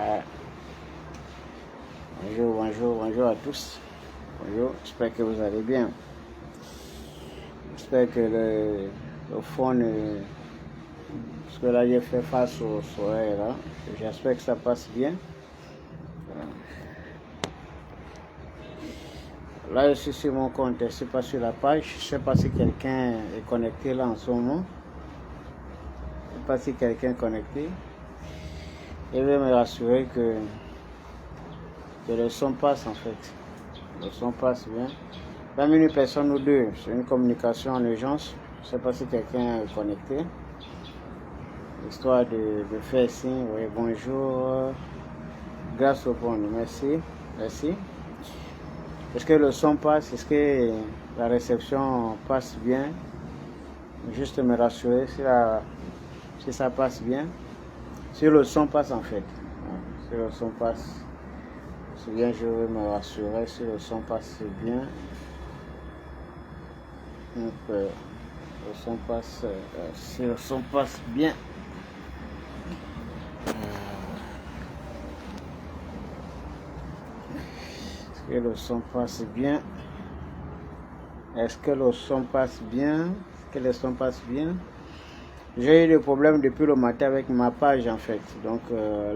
Ah, bonjour à tous. Bonjour, j'espère que vous allez bien. J'espère que le phone, parce que là j'ai fait face au soleil là, j'espère que ça passe bien. Là je suis sur mon compte, je ne suis pas sur la page, je ne sais pas si quelqu'un est connecté là en ce moment. Je ne sais pas si quelqu'un est connecté. Je vais me rassurer que le son passe en fait. Le son passe bien. Même une personne ou deux, c'est une communication en urgence. Je ne sais pas si quelqu'un est connecté. Histoire de faire signe. Oui, bonjour. Grâce au pont. Merci. Merci. Est-ce que le son passe? Est-ce que la réception passe bien? Juste me rassurer si ça passe bien. Si le son passe en fait. Si le son passe. C'est bien, je vais me rassurer si le son passe bien. Donc, le son passe, si le son passe bien. Est-ce que le son passe bien? Est-ce que le son passe bien? Est-ce que le son passe bien? J'ai eu des problèmes depuis le matin avec ma page en fait. Donc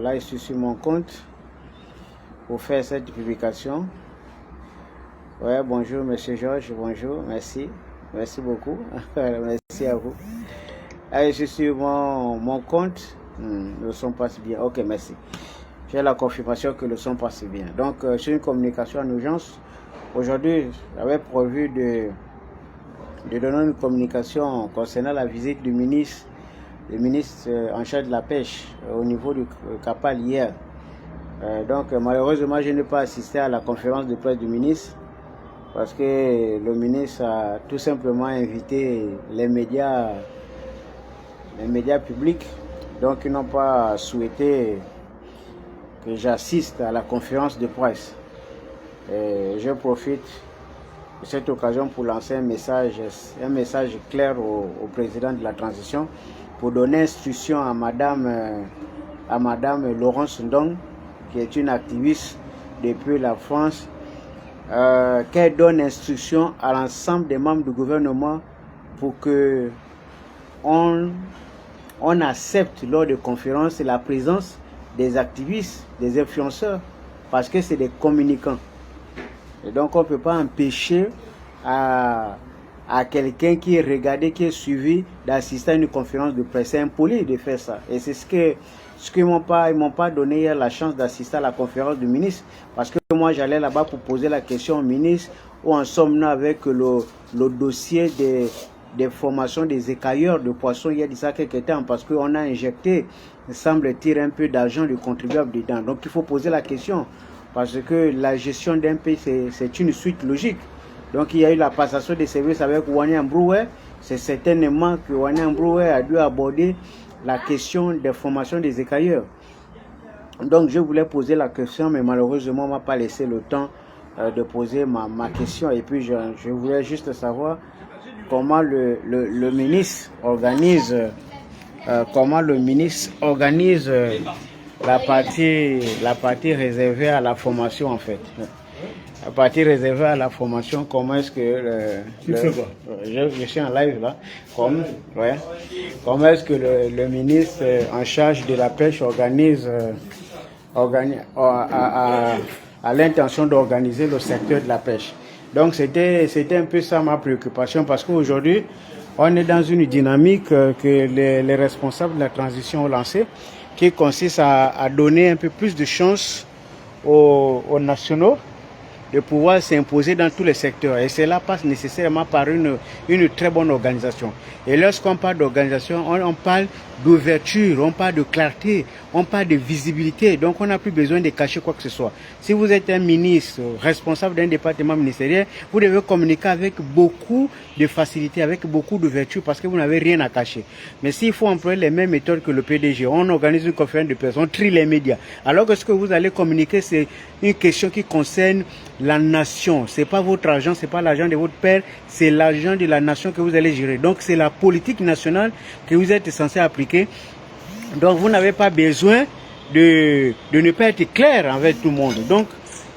là, je suis sur mon compte pour faire cette publication. Ouais, bonjour Monsieur Georges, bonjour, merci. Merci beaucoup. Merci à vous. Allez, je suis sur mon compte. Le son passe bien. Ok, merci. J'ai la confirmation que le son passe bien. Donc, c'est une communication en urgence. Aujourd'hui, j'avais prévu de donner une communication concernant la visite du ministre en charge de la pêche au niveau du Capal hier. Donc, malheureusement, je n'ai pas assisté à la conférence de presse du ministre. Parce que le ministre a tout simplement invité les médias publics. Donc ils n'ont pas souhaité que j'assiste à la conférence de presse. Et je profite de cette occasion pour lancer un message clair au président de la transition pour donner instruction à Madame Laurence Ndong, qui est une activiste depuis la France, qu'elle donne instruction à l'ensemble des membres du gouvernement pour que on accepte lors de conférences la présence des activistes, des influenceurs, parce que c'est des communicants. Et donc on ne peut pas empêcher à quelqu'un qui est regardé, qui est suivi, d'assister à une conférence de presse. C'est impoli de faire ça. Et c'est ce qu'ils m'ont pas donné hier la chance d'assister à la conférence du ministre, parce que moi j'allais là-bas pour poser la question au ministre, où en sommes-nous avec le dossier des formations des écailleurs de poissons il y a déjà quelques temps, parce qu'on a injecté, semble-t-il, un peu d'argent du contribuable dedans. Donc il faut poser la question, parce que la gestion d'un pays, c'est une suite logique. Donc il y a eu la passation des services avec Wani Ambroué. C'est certainement que Wani Ambroué a dû aborder la question des formations des écailleurs. Donc je voulais poser la question, mais malheureusement on ne m'a pas laissé le temps de poser ma question. Et puis je voulais juste savoir comment le ministre organise la partie réservée à la formation en fait. La partie réservée à la formation, comment est-ce que je suis en live là, comment est-ce que le ministre en charge de la pêche a l'intention d'organiser le secteur de la pêche. Donc c'était un peu ça ma préoccupation, parce qu'aujourd'hui on est dans une dynamique que les responsables de la transition ont lancée, qui consiste à donner un peu plus de chance aux nationaux de pouvoir s'imposer dans tous les secteurs. Et cela passe nécessairement par une très bonne organisation. Et lorsqu'on parle d'organisation, on parle d'ouverture, on parle de clarté, on parle de visibilité. Donc on n'a plus besoin de cacher quoi que ce soit. Si vous êtes un ministre responsable d'un département ministériel, vous devez communiquer avec beaucoup de facilité, avec beaucoup d'ouverture, parce que vous n'avez rien à cacher. Mais s'il faut employer les mêmes méthodes que le PDG, on organise une conférence de presse, on trie les médias. Alors que ce que vous allez communiquer, c'est une question qui concerne la nation. C'est pas votre argent, c'est pas l'argent de votre père, c'est l'argent de la nation que vous allez gérer. Donc c'est la politique nationale que vous êtes censé appliquer. Donc vous n'avez pas besoin de ne pas être clair avec tout le monde. Donc,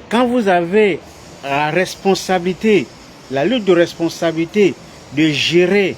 quand vous avez la responsabilité, la lutte de responsabilité de gérer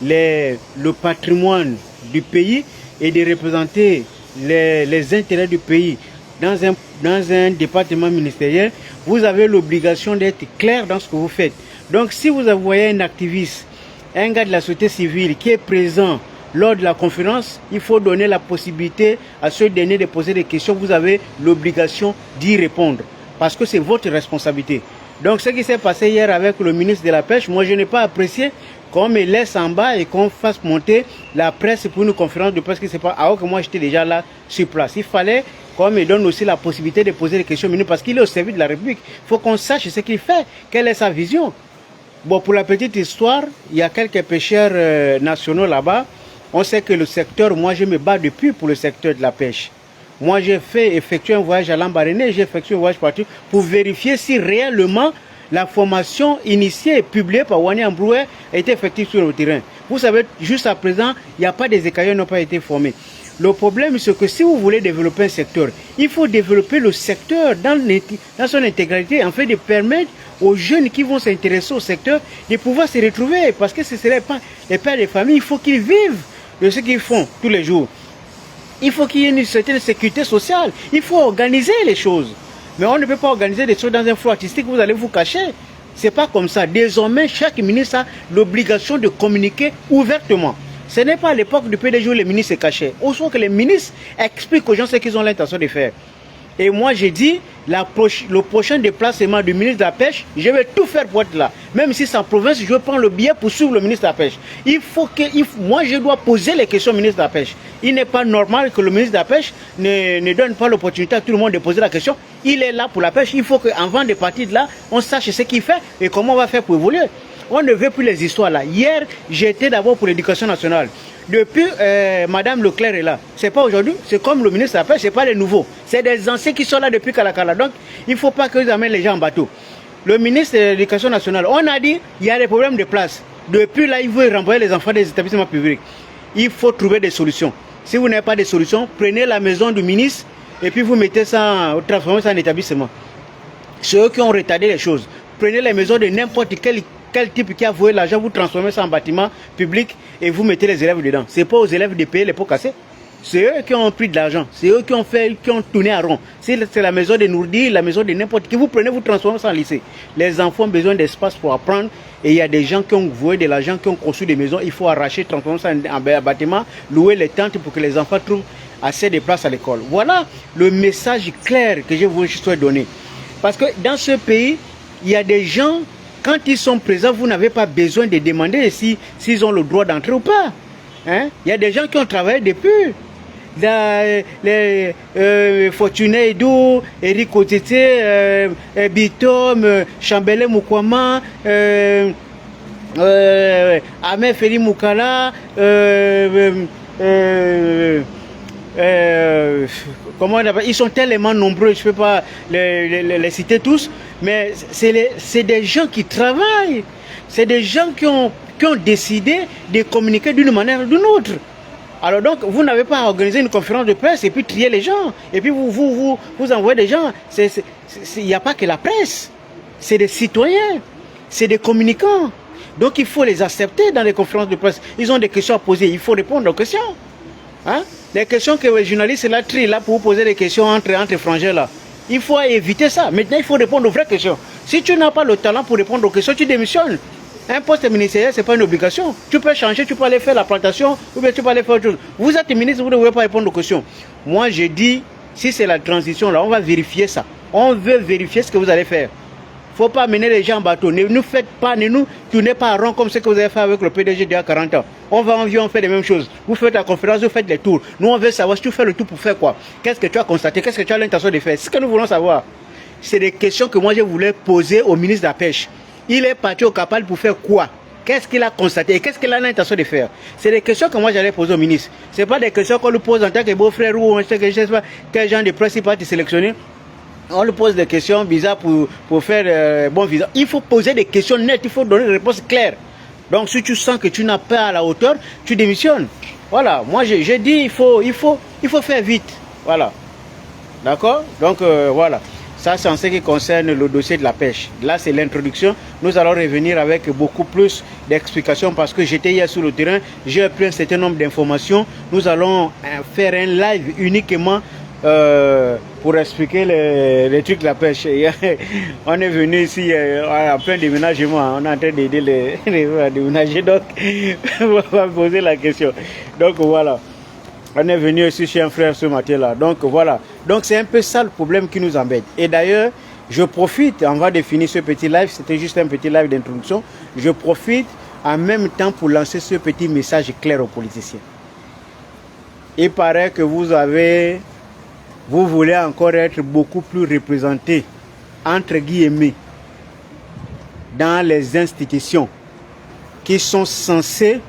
le patrimoine du pays et de représenter les intérêts du pays dans un département ministériel, vous avez l'obligation d'être clair dans ce que vous faites. Donc si vous voyez un activiste, un gars de la société civile qui est présent lors de la conférence, il faut donner la possibilité à ce dernier de poser des questions. Vous avez l'obligation d'y répondre parce que c'est votre responsabilité. Donc ce qui s'est passé hier avec le ministre de la Pêche, moi je n'ai pas apprécié qu'on me laisse en bas et qu'on fasse monter la presse pour une conférence de presse qui ne sait pas, alors que moi j'étais déjà là sur place. Il fallait qu'on me donne aussi la possibilité de poser des questions au ministre parce qu'il est au service de la République. Il faut qu'on sache ce qu'il fait, quelle est sa vision. Bon, pour la petite histoire, il y a quelques pêcheurs nationaux là-bas. On sait que le secteur, moi je me bats depuis pour le secteur de la pêche. Moi j'ai effectué un voyage à Lambaréné, j'ai effectué un voyage partout pour vérifier si réellement la formation initiée et publiée par Wani Ambroué a été effective sur le terrain. Vous savez, jusqu'à présent, il n'y a pas des écailleurs qui n'ont pas été formés. Le problème, c'est que si vous voulez développer un secteur, il faut développer le secteur dans son intégralité, afin de permettre aux jeunes qui vont s'intéresser au secteur de pouvoir se retrouver. Parce que ce ne seraient pas les pères de famille, il faut qu'ils vivent de ce qu'ils font tous les jours. Il faut qu'il y ait une certaine sécurité sociale. Il faut organiser les choses. Mais on ne peut pas organiser des choses dans un flou artistique, vous allez vous cacher. Ce n'est pas comme ça. Désormais, chaque ministre a l'obligation de communiquer ouvertement. Ce n'est pas à l'époque du PDG où les ministres se cachaient. Au soit que les ministres expliquent aux gens ce qu'ils ont l'intention de faire. Et moi, j'ai dit, le prochain déplacement du ministre de la Pêche, je vais tout faire pour être là. Même si c'est en province, je vais prendre le billet pour suivre le ministre de la Pêche. Moi, je dois poser les questions au ministre de la Pêche. Il n'est pas normal que le ministre de la Pêche ne donne pas l'opportunité à tout le monde de poser la question. Il est là pour la pêche. Il faut qu'avant de partir de là, on sache ce qu'il fait et comment on va faire pour évoluer. On ne veut plus les histoires là. Hier, j'étais d'abord pour l'éducation nationale. Depuis, Madame Leclerc est là. C'est pas aujourd'hui, c'est comme le ministre de la Pêche, c'est pas les nouveaux. C'est des anciens qui sont là depuis Kalakala. Donc, il ne faut pas qu'ils amènent les gens en bateau. Le ministre de l'Éducation nationale, on a dit, il y a des problèmes de place. Depuis là, il veut renvoyer les enfants des établissements publics. Il faut trouver des solutions. Si vous n'avez pas de solutions, prenez la maison du ministre et puis vous mettez ça, transformez ça en établissement. C'est eux qui ont retardé les choses. Prenez les maisons de n'importe quel type qui a voué l'argent, vous transformez ça en bâtiment public et vous mettez les élèves dedans. Ce n'est pas aux élèves de payer les pots cassés. C'est eux qui ont pris de l'argent. C'est eux qui ont tourné à rond. Si c'est la maison de Nourdi, la maison de n'importe qui, vous prenez, vous transformez ça en lycée. Les enfants ont besoin d'espace pour apprendre. Et il y a des gens qui ont voué de l'argent, qui ont construit des maisons. Il faut arracher, transformer ça en bâtiment, louer les tentes pour que les enfants trouvent assez de place à l'école. Voilà le message clair que je vous souhaite donner. Parce que dans ce pays, il y a des gens, quand ils sont présents, vous n'avez pas besoin de demander s'ils ont le droit d'entrer ou pas. Hein? Il y a des gens qui ont travaillé depuis. Les Fortuné Edou, Eric Otete, Bitom, Chambelé Mukwama, Ahmed Feli Moukala, comment on appelle, ils sont tellement nombreux, je ne peux pas les citer tous, mais c'est des gens qui travaillent, c'est des gens qui ont décidé de communiquer d'une manière ou d'une autre. Alors donc, vous n'avez pas organisé une conférence de presse et puis trier les gens, et puis vous envoyez des gens. Il n'y a pas que la presse, c'est des citoyens, c'est des communicants. Donc il faut les accepter dans les conférences de presse. Ils ont des questions à poser, il faut répondre aux questions. Hein? Les questions que les journalistes là trient là pour vous poser des questions entre frangins là. Il faut éviter ça. Maintenant, il faut répondre aux vraies questions. Si tu n'as pas le talent pour répondre aux questions, tu démissionnes. Un poste ministériel, ce n'est pas une obligation. Tu peux changer, tu peux aller faire la plantation, ou bien tu peux aller faire autre chose. Vous êtes ministre, vous ne devez pas répondre aux questions. Moi, je dis, si c'est la transition là, on va vérifier ça. On veut vérifier ce que vous allez faire. Il ne faut pas mener les gens en bateau. Ne nous faites pas, ne nous tournez pas en rond comme ce que vous avez fait avec le PDG d'il y a 40 ans. On va en vieux, on fait les mêmes choses. Vous faites la conférence, vous faites les tours. Nous, on veut savoir si tu fais le tout pour faire quoi. Qu'est-ce que tu as constaté, qu'est-ce que tu as l'intention de faire. C'est ce que nous voulons savoir. C'est des questions que moi, je voulais poser au ministre de la Pêche. Il est parti au Capal pour faire quoi? Qu'est-ce qu'il a constaté et qu'est-ce qu'il a l'intention de faire? C'est des questions que moi j'allais poser au ministre. Ce n'est pas des questions qu'on lui pose en tant que beau-frère ou je ne sais pas quel genre de presse il peut être sélectionné. On lui pose des questions bizarres pour faire bon visa. Il faut poser des questions nettes, il faut donner des réponses claires. Donc si tu sens que tu n'as pas à la hauteur, tu démissionnes. Voilà, moi j'ai dit il faut faire vite. Voilà. D'accord? Donc voilà. Ça, c'est en ce qui concerne le dossier de la pêche. Là, c'est l'introduction. Nous allons revenir avec beaucoup plus d'explications parce que j'étais hier sur le terrain. J'ai pris un certain nombre d'informations. Nous allons faire un live uniquement pour expliquer les trucs de la pêche. On est venu ici en plein déménagement. On est en train d'aider les déménager. Donc, on va poser la question. Donc, voilà. On est venu ici chez un frère ce matin-là. Donc voilà. Donc c'est un peu ça le problème qui nous embête. Et d'ailleurs, je profite, on va définir ce petit live, c'était juste un petit live d'introduction. Je profite en même temps pour lancer ce petit message clair aux politiciens. Il paraît que vous voulez encore être beaucoup plus représentés, entre guillemets, dans les institutions qui sont censées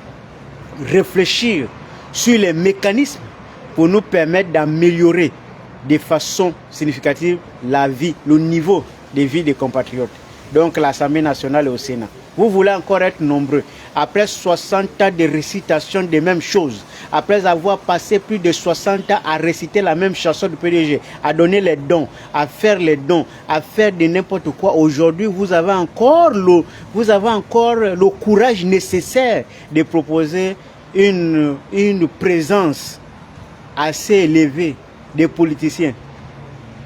réfléchir sur les mécanismes pour nous permettre d'améliorer de façon significative la vie, le niveau de vie des compatriotes. Donc l'Assemblée nationale et au Sénat. Vous voulez encore être nombreux. Après 60 ans de récitation des mêmes choses, après avoir passé plus de 60 ans à réciter la même chanson du PDG, à donner les dons, à faire les dons, à faire de n'importe quoi, aujourd'hui vous avez encore le courage nécessaire de proposer une présence assez élevée des politiciens.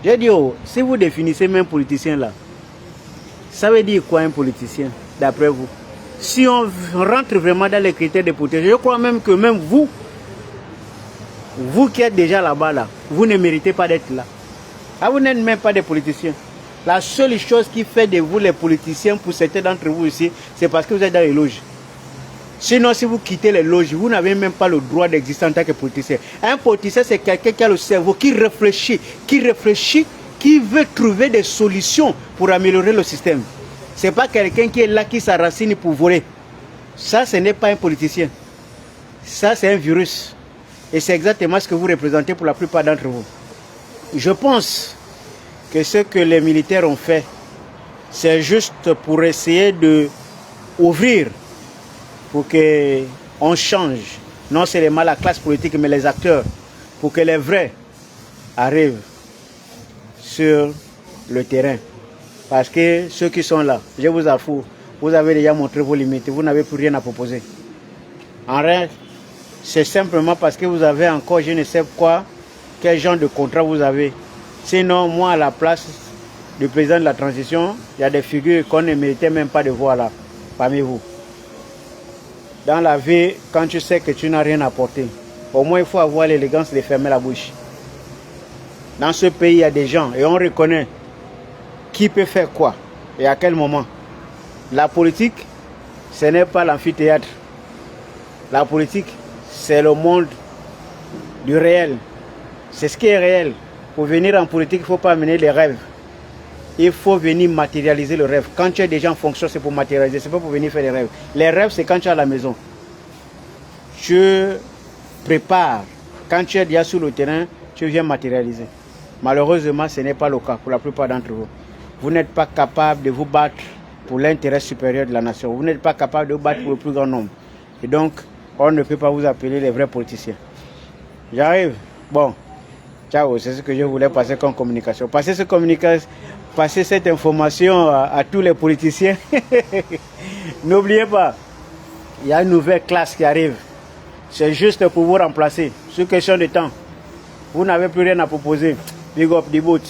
J'ai dit, oh, si vous définissez même politicien là, ça veut dire quoi un politicien, d'après vous? Si on rentre vraiment dans les critères des politiciens, je crois même que même vous qui êtes déjà là-bas, là, vous ne méritez pas d'être là. Ah, vous n'êtes même pas des politiciens. La seule chose qui fait de vous les politiciens, pour certains d'entre vous ici, c'est parce que vous êtes dans les loges. Sinon, si vous quittez les loges, vous n'avez même pas le droit d'exister en tant que politicien. Un politicien, c'est quelqu'un qui a le cerveau, qui réfléchit, qui veut trouver des solutions pour améliorer le système. Ce n'est pas quelqu'un qui est là, qui s'enracine pour voler. Ça, ce n'est pas un politicien. Ça, c'est un virus. Et c'est exactement ce que vous représentez pour la plupart d'entre vous. Je pense que ce que les militaires ont fait, c'est juste pour essayer d'ouvrir pour qu'on change, non seulement la classe politique, mais les acteurs, pour que les vrais arrivent sur le terrain. Parce que ceux qui sont là, je vous avoue, vous avez déjà montré vos limites, vous n'avez plus rien à proposer. En réalité, c'est simplement parce que vous avez encore, je ne sais quoi, quel genre de contrat vous avez. Sinon, moi, à la place du président de la transition, il y a des figures qu'on ne méritait même pas de voir là, parmi vous. Dans la vie, quand tu sais que tu n'as rien à apporter, au moins il faut avoir l'élégance de fermer la bouche. Dans ce pays, il y a des gens et on reconnaît qui peut faire quoi et à quel moment. La politique, ce n'est pas l'amphithéâtre. La politique, c'est le monde du réel. C'est ce qui est réel. Pour venir en politique, il ne faut pas amener les rêves. Il faut venir matérialiser le rêve. Quand tu es déjà en fonction, c'est pour matérialiser, c'est pas pour venir faire des rêves. Les rêves, c'est quand tu es à la maison. Tu prépares. Quand tu es déjà sur le terrain, tu viens matérialiser. Malheureusement, ce n'est pas le cas pour la plupart d'entre vous. Vous n'êtes pas capable de vous battre pour l'intérêt supérieur de la nation. Vous n'êtes pas capable de vous battre pour le plus grand nombre. Et donc, on ne peut pas vous appeler les vrais politiciens. J'arrive. Bon. Ciao, c'est ce que je voulais passer comme communication. Passer cette information à tous les politiciens. N'oubliez pas, il y a une nouvelle classe qui arrive. C'est juste pour vous remplacer. C'est une question de temps. Vous n'avez plus rien à proposer. Big up the boot.